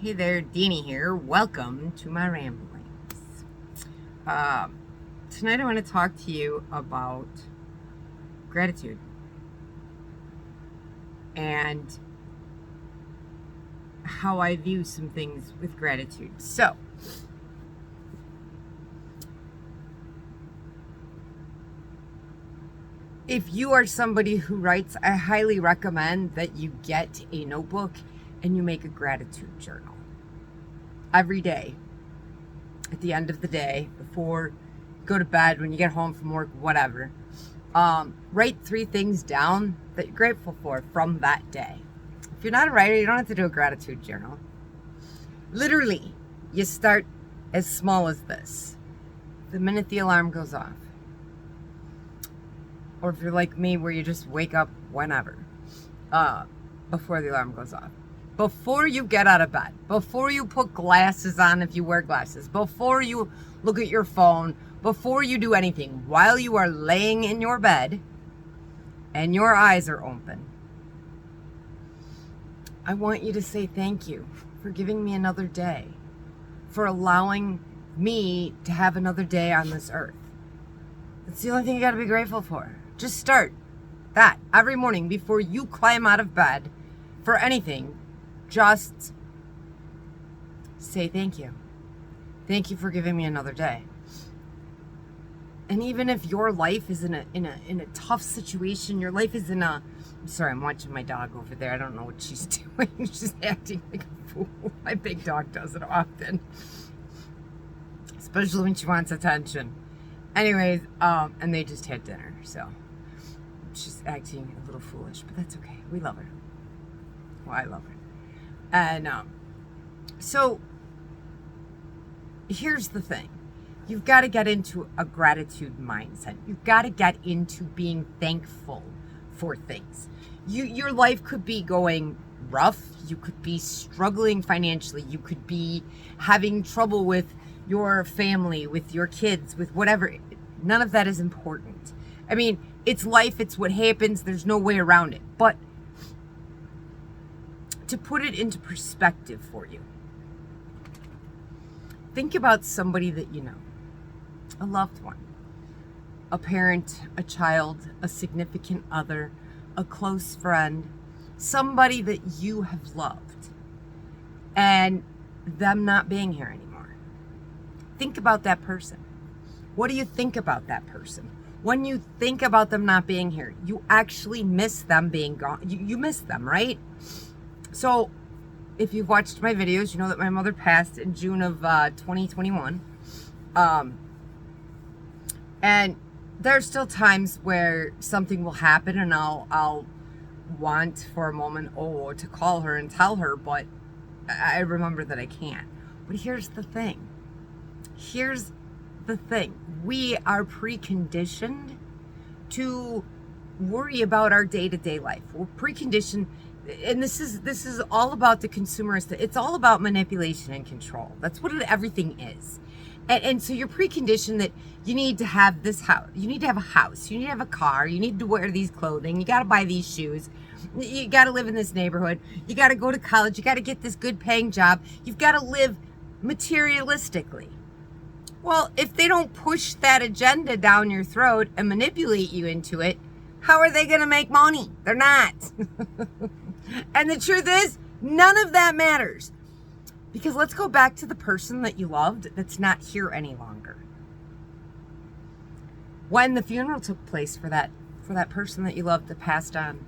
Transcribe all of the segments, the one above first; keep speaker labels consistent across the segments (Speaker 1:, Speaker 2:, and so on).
Speaker 1: Hey there, Deanie here. Welcome to my ramblings. Tonight I want to talk to you about gratitude and how I view some things with gratitude. So, if you are somebody who writes, I highly recommend that you get a notebook and you make a gratitude journal every day. At the end of the day, before you go to bed, when you get home from work, whatever, write 3 things down that you're grateful for from that day. If you're not a writer, you don't have to do a gratitude journal. Literally, you start as small as this. The minute the alarm goes off. Or if you're like me, where you just wake up whenever, before the alarm goes off. Before you get out of bed, before you put glasses on if you wear glasses, before you look at your phone, before you do anything, while you are laying in your bed and your eyes are open, I want you to say thank you for giving me another day, for allowing me to have another day on this earth. That's the only thing you got to be grateful for. Just start that every morning before you climb out of bed for anything. Just say thank you. Thank you for giving me another day. And even if your life is in a tough situation, your life is in a... I'm sorry, I'm watching my dog over there. I don't know what she's doing. She's acting like a fool. My big dog does it often. Especially when she wants attention. Anyways, and they just had dinner, so she's acting a little foolish, but that's okay. We love her. Well, I love her. And so here's the thing. You've got to get into a gratitude mindset. You've got to get into being thankful for things. Your life could be going rough. You could be struggling financially. You could be having trouble with your family, with your kids, with whatever. None of that is important. I mean, it's life. It's what happens. There's no way around it. But to put it into perspective for you, think about somebody that you know, a loved one, a parent, a child, a significant other, a close friend, somebody that you have loved, and them not being here anymore. Think about that person. What do you think about that person? When you think about them not being here, you actually miss them being gone. You miss them, right? So, if you've watched my videos, you know that my mother passed in June of 2021. And there are still times where something will happen and I'll want for a moment, to call her and tell her, but I remember that I can't. But here's the thing. We are preconditioned to worry about our day-to-day life. We're preconditioned. And this is all about the consumerist. It's all about manipulation and control. That's what everything is. And so you're preconditioned that you need to have this house. You need to have a house. You need to have a car. You need to wear these clothing. You got to buy these shoes. You got to live in this neighborhood. You got to go to college. You got to get this good paying job. You've got to live materialistically. Well, if they don't push that agenda down your throat and manipulate you into it, how are they going to make money? They're not. And the truth is, none of that matters. Because let's go back to the person that you loved that's not here any longer. When the funeral took place for that person that you loved that passed on,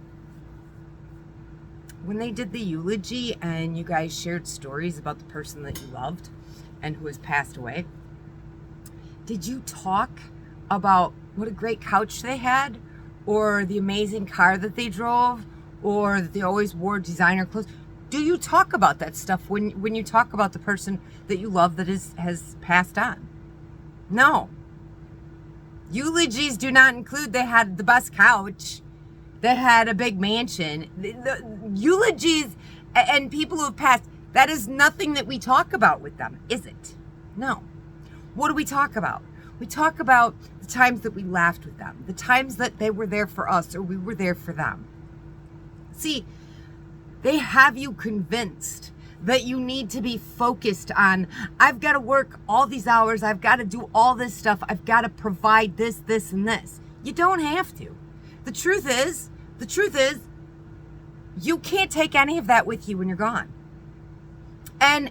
Speaker 1: when they did the eulogy and you guys shared stories about the person that you loved and who has passed away, did you talk about what a great couch they had, or the amazing car that they drove, or that they always wore designer clothes? Do you talk about that stuff when you talk about the person that you love that has passed on? No. Eulogies do not include they had the best couch, they had a big mansion. The eulogies and people who have passed, that is nothing that we talk about with them, is it? No. What do we talk about? We talk about the times that we laughed with them, the times that they were there for us or we were there for them. See, they have you convinced that you need to be focused on, I've got to work all these hours, I've got to do all this stuff, I've got to provide this, this, and this. You don't have to. The truth is, you can't take any of that with you when you're gone. And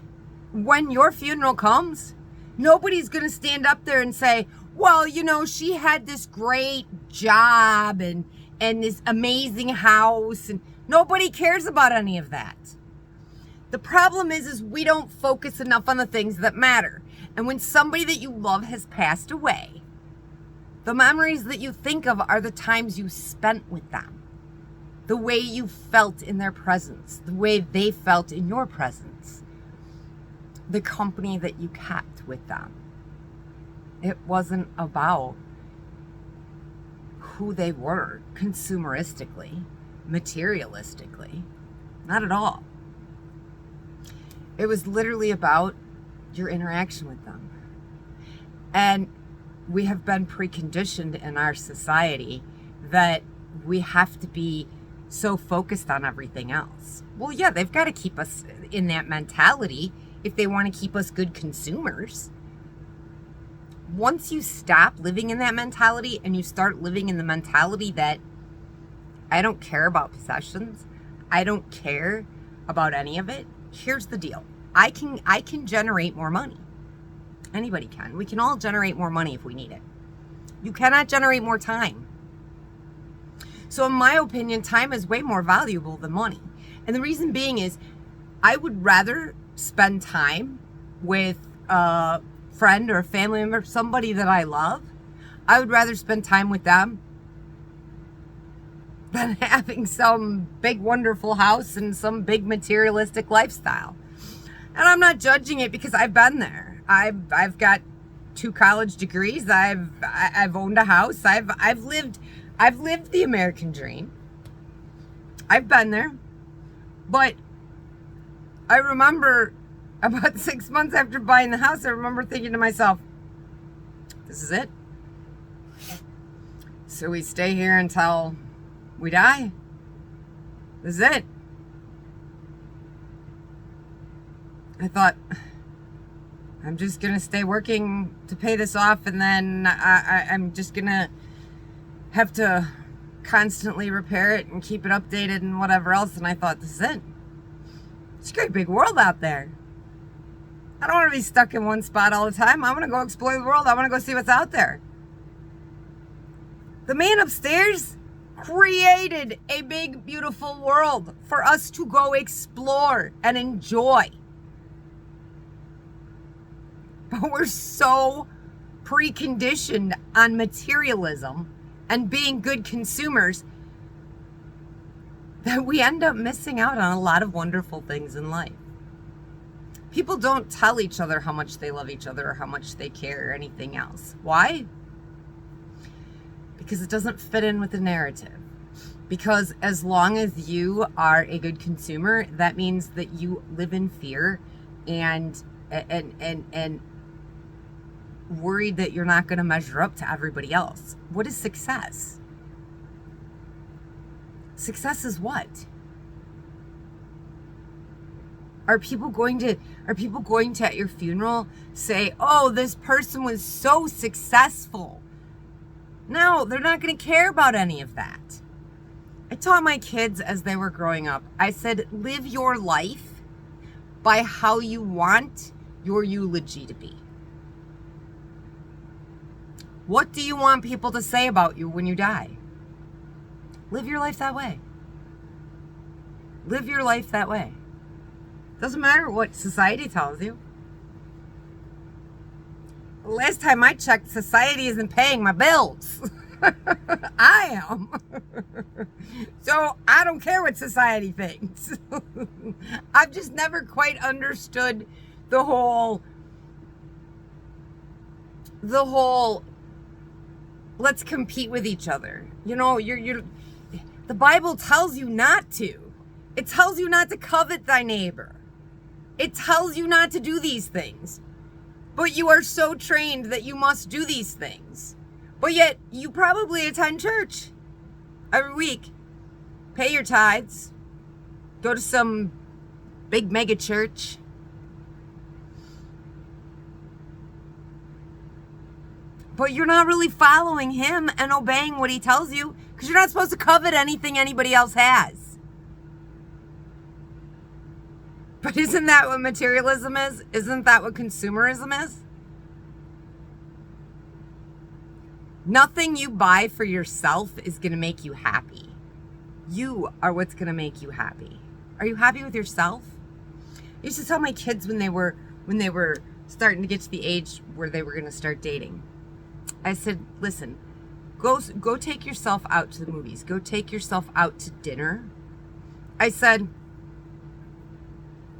Speaker 1: when your funeral comes, nobody's going to stand up there and say, well, you know, she had this great job and this amazing house, and nobody cares about any of that. The problem is we don't focus enough on the things that matter. And when somebody that you love has passed away, the memories that you think of are the times you spent with them, the way you felt in their presence, the way they felt in your presence, the company that you kept with them. It wasn't about who they were consumeristically, materialistically. Not at all. It was literally about your interaction with them. And we have been preconditioned in our society that we have to be so focused on everything else. Well, yeah, they've got to keep us in that mentality if they want to keep us good consumers. Once you stop living in that mentality and you start living in the mentality that I don't care about possessions, I don't care about any of it, here's the deal. I can generate more money. Anybody can. We can all generate more money if we need it. You cannot generate more time. So in my opinion, time is way more valuable than money. And the reason being is I would rather spend time with a friend or a family member, somebody that I love. I would rather spend time with them than having some big wonderful house and some big materialistic lifestyle. And I'm not judging it because I've been there. I've got 2 college degrees. I've owned a house. I've lived the American dream. I've been there. But I remember about 6 months after buying the house, I remember thinking to myself, this is it. So we stay here until we die. This is it. I thought, I'm just going to stay working to pay this off, and then I'm just going to have to constantly repair it and keep it updated and whatever else. And I thought, this is it. It's a great big world out there. I don't want to be stuck in one spot all the time. I want to go explore the world. I want to go see what's out there. The man upstairs created a big, beautiful world for us to go explore and enjoy. But we're so preconditioned on materialism and being good consumers that we end up missing out on a lot of wonderful things in life. People don't tell each other how much they love each other or how much they care or anything else. Why? Because it doesn't fit in with the narrative. Because as long as you are a good consumer, that means that you live in fear and worried that you're not going to measure up to everybody else. What is success? Success is what? Are people going to at your funeral say, "Oh, this person was so successful"? No, they're not going to care about any of that. I taught my kids as they were growing up, I said, live your life by how you want your eulogy to be. What do you want people to say about you when you die? Live your life that way. Live your life that way. Doesn't matter what society tells you. Last time I checked, society isn't paying my bills. I am. So I don't care what society thinks. I've just never quite understood the whole let's compete with each other. You know, the Bible tells you not to. It tells you not to covet thy neighbor. It tells you not to do these things. But you are so trained that you must do these things. But yet, you probably attend church every week. Pay your tithes. Go to some big mega church. But you're not really following him and obeying what he tells you, because you're not supposed to covet anything anybody else has. But isn't that what materialism is? Isn't that what consumerism is? Nothing you buy for yourself is going to make you happy. You are what's going to make you happy. Are you happy with yourself? I used to tell my kids when they were starting to get to the age where they were going to start dating. I said, listen, go take yourself out to the movies. Go take yourself out to dinner. I said,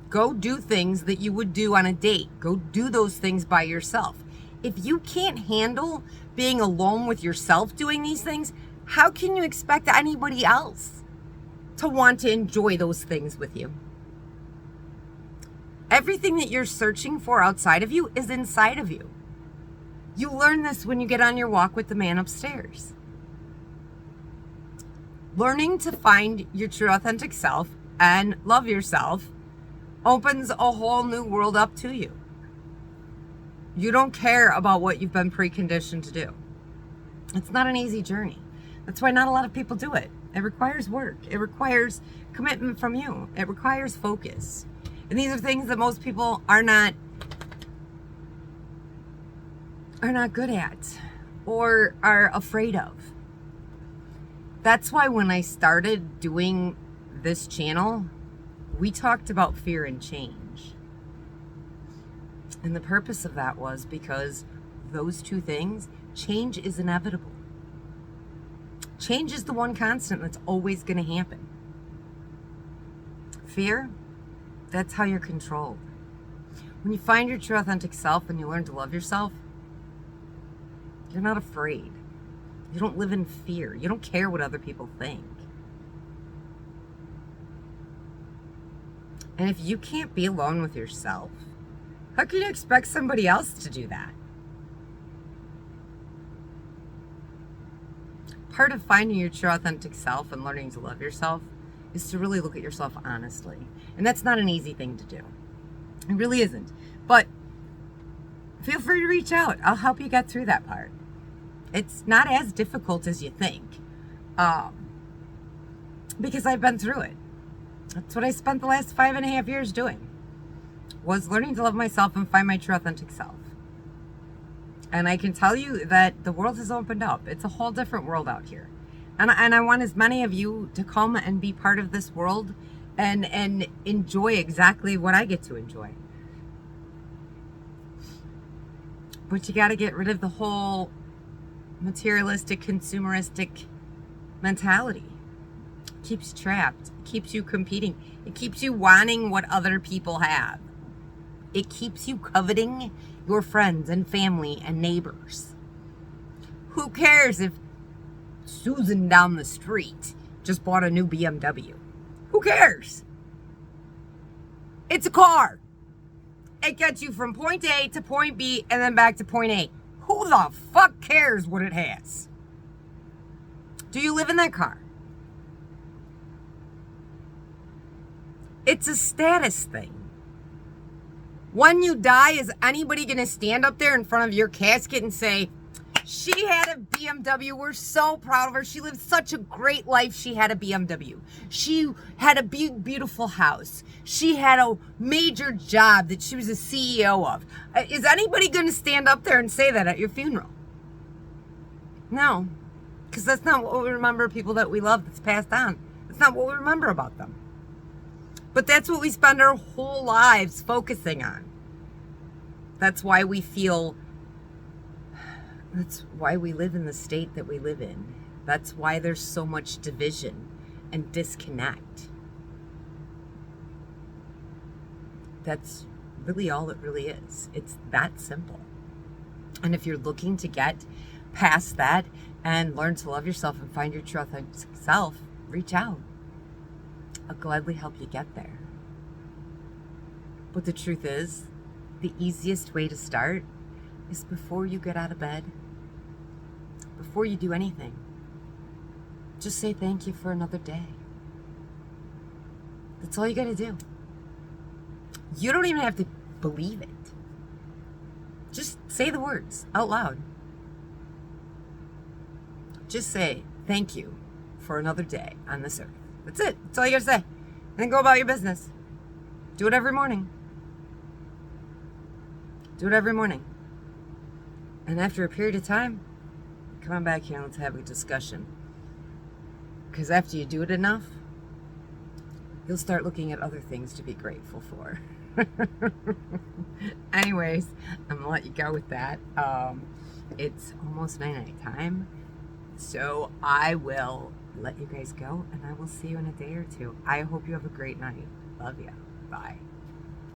Speaker 1: go do things that you would do on a date. Go do those things by yourself. If you can't handle being alone with yourself doing these things, how can you expect anybody else to want to enjoy those things with you? Everything that you're searching for outside of you is inside of you. You learn this when you get on your walk with the man upstairs. Learning to find your true authentic self and love yourself opens a whole new world up to you. You don't care about what you've been preconditioned to do. It's not an easy journey. That's why not a lot of people do it. It requires work. It requires commitment from you. It requires focus. And these are things that most people are not good at or are afraid of. That's why when I started doing this channel, we talked about fear and change. And the purpose of that was because those two things, change is inevitable. Change is the one constant that's always going to happen. Fear, that's how you're controlled. When you find your true authentic self and you learn to love yourself, you're not afraid. You don't live in fear. You don't care what other people think. And if you can't be alone with yourself, how can you expect somebody else to do that? Part of finding your true authentic self and learning to love yourself is to really look at yourself honestly. And that's not an easy thing to do. It really isn't. But feel free to reach out. I'll help you get through that part. It's not as difficult as you think. Because I've been through it. That's what I spent the last 5.5 years doing. Was learning to love myself and find my true authentic self. And I can tell you that the world has opened up. It's a whole different world out here. And I want as many of you to come and be part of this world and enjoy exactly what I get to enjoy. But you got to get rid of the whole materialistic, consumeristic mentality. It keeps you trapped. It keeps you competing. It keeps you wanting what other people have. It keeps you coveting your friends and family and neighbors. Who cares if Susan down the street just bought a new BMW? Who cares? It's a car. It gets you from point A to point B and then back to point A. Who the fuck cares what it has? Do you live in that car? It's a status thing. When you die, is anybody going to stand up there in front of your casket and say, she had a BMW, we're so proud of her, she lived such a great life, she had a BMW. She had a beautiful house. She had a major job that she was a CEO of. Is anybody going to stand up there and say that at your funeral? No, because that's not what we remember people that we love that's passed on. That's not what we remember about them. But that's what we spend our whole lives focusing on. That's why we feel, that's why we live in the state that we live in. That's why there's so much division and disconnect. That's really all it really is. It's that simple. And if you're looking to get past that and learn to love yourself and find your true authentic self, reach out. I'll gladly help you get there. But the truth is, the easiest way to start is before you get out of bed, before you do anything. Just say thank you for another day. That's all you got to do. You don't even have to believe it. Just say the words out loud. Just say, thank you for another day on this earth. That's it. That's all you gotta say. And then go about your business. Do it every morning. Do it every morning. And after a period of time, come on back here and let's have a discussion. Because after you do it enough, you'll start looking at other things to be grateful for. Anyways, I'm gonna let you go with that. It's almost night time, so I will let you guys go, and I will see you in a day or two. I hope you have a great night. Love you. Bye.